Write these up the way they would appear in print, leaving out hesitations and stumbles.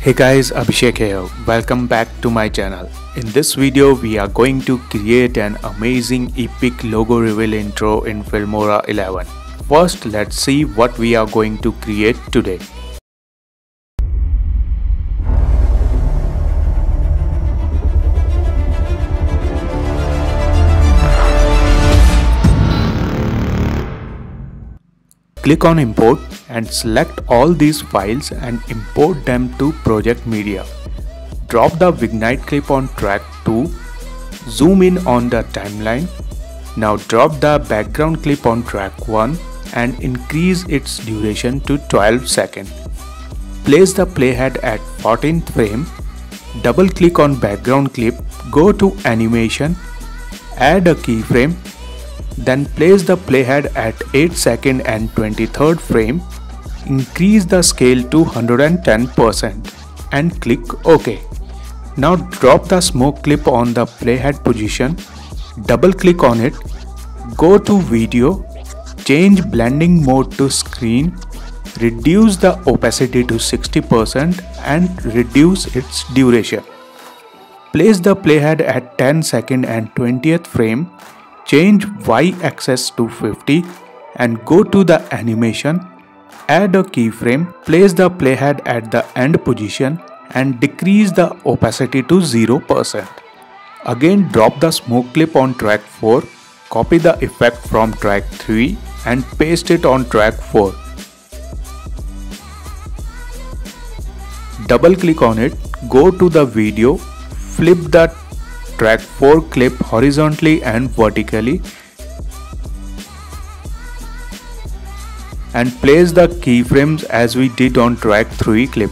Hey guys, Abhishek here. Welcome back to my channel. In this video, we are going to create an amazing epic logo reveal intro in Filmora 11. First, let's see what we are going to create today. Click on import and select all these files and import them to project media. Drop the vignette clip on track 2, zoom in on the timeline. Now drop the background clip on track 1 and increase its duration to 12 seconds. Place the playhead at 14th frame, double click on background clip, go to animation, add a keyframe. Then place the playhead at 8th second and 23rd frame, increase the scale to 110% and click OK. Now drop the smoke clip on the playhead position, double click on it, go to video, change blending mode to screen, reduce the opacity to 60% and reduce its duration. Place the playhead at 10th second and 20th frame, change y-axis to 50 and go to the animation, add a keyframe, place the playhead at the end position and decrease the opacity to 0%. Again drop the smoke clip on track 4, copy the effect from track 3 and paste it on track 4. Double click on it, go to the video, flip the track 4 clip horizontally and vertically and place the keyframes as we did on track 3 clip.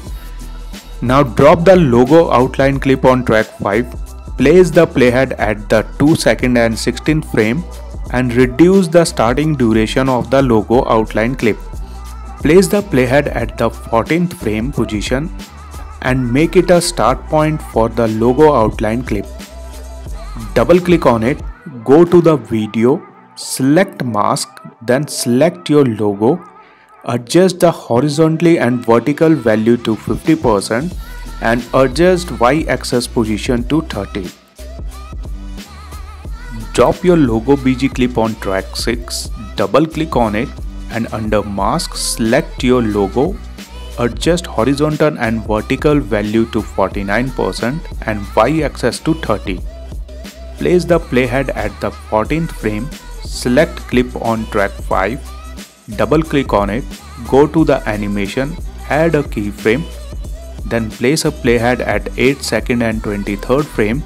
Now drop the logo outline clip on track 5, place the playhead at the 2nd second and 16th frame and reduce the starting duration of the logo outline clip. Place the playhead at the 14th frame position and make it a start point for the logo outline clip. Double click on it, go to the video, select mask, then select your logo, adjust the horizontally and vertical value to 50% and adjust y-axis position to 30. Drop your logo BG clip on track 6, double click on it and under mask select your logo, adjust horizontal and vertical value to 49% and y-axis to 30. Place the playhead at the 14th frame, select clip on track 5, double click on it, go to the animation, add a keyframe, then place a playhead at 8th second and 23rd frame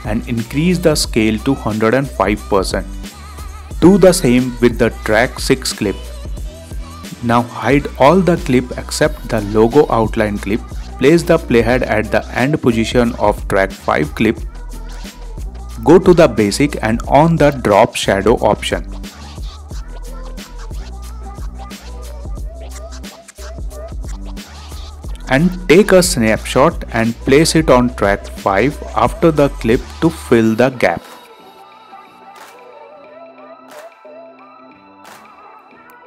and increase the scale to 105%. Do the same with the track 6 clip. Now hide all the clip except the logo outline clip, place the playhead at the end position of track 5 clip. Go to the basic and on the drop shadow option. And take a snapshot and place it on track 5 after the clip to fill the gap.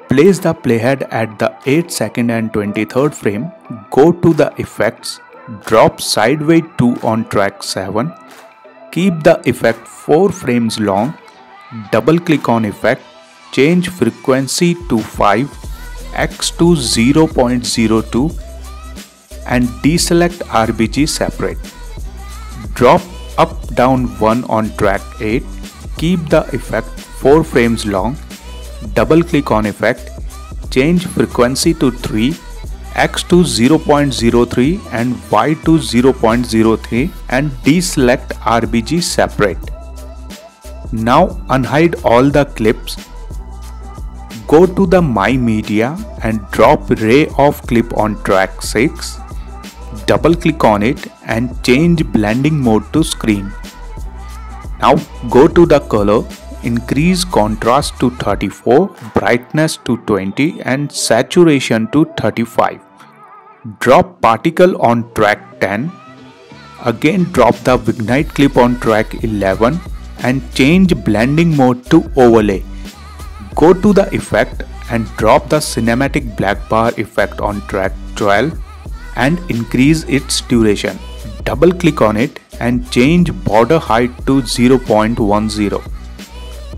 Place the playhead at the 8th second and 23rd frame, go to the effects, drop sideways 2 on track 7. Keep the effect 4 frames long, double click on effect, change frequency to 5, X to 0.02 and deselect RBG separate. Drop up down 1 on track 8, keep the effect 4 frames long, double click on effect, change frequency to 3, X to 0.03 and Y to 0.03 and deselect RBG separate. Now unhide all the clips. Go to the My Media and drop Ray of clip on track 6. Double click on it and change blending mode to screen. Now go to the color, increase contrast to 34, brightness to 20 and saturation to 35. Drop particle on track 10. Again drop the vignette clip on track 11 and change blending mode to overlay. Go to the effect and drop the cinematic black bar effect on track 12. and increase its duration. Double click on it and change border height to 0.10.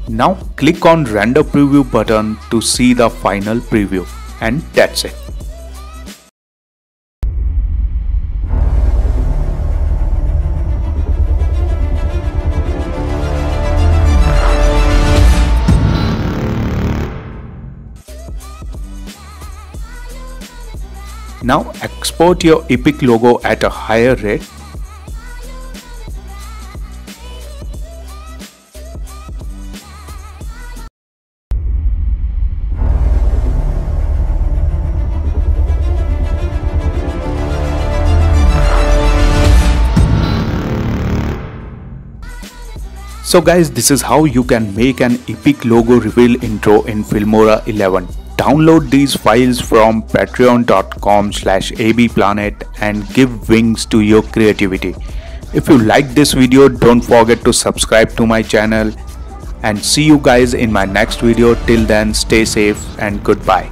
Now click on render preview button to see the final preview, and that's it. Now export your epic logo at a higher rate. So guys, this is how you can make an epic logo reveal intro in Filmora 11. Download these files from patreon.com/abplanet and give wings to your creativity. If you like this video, don't forget to subscribe to my channel, and see you guys in my next video. Till then, stay safe and goodbye.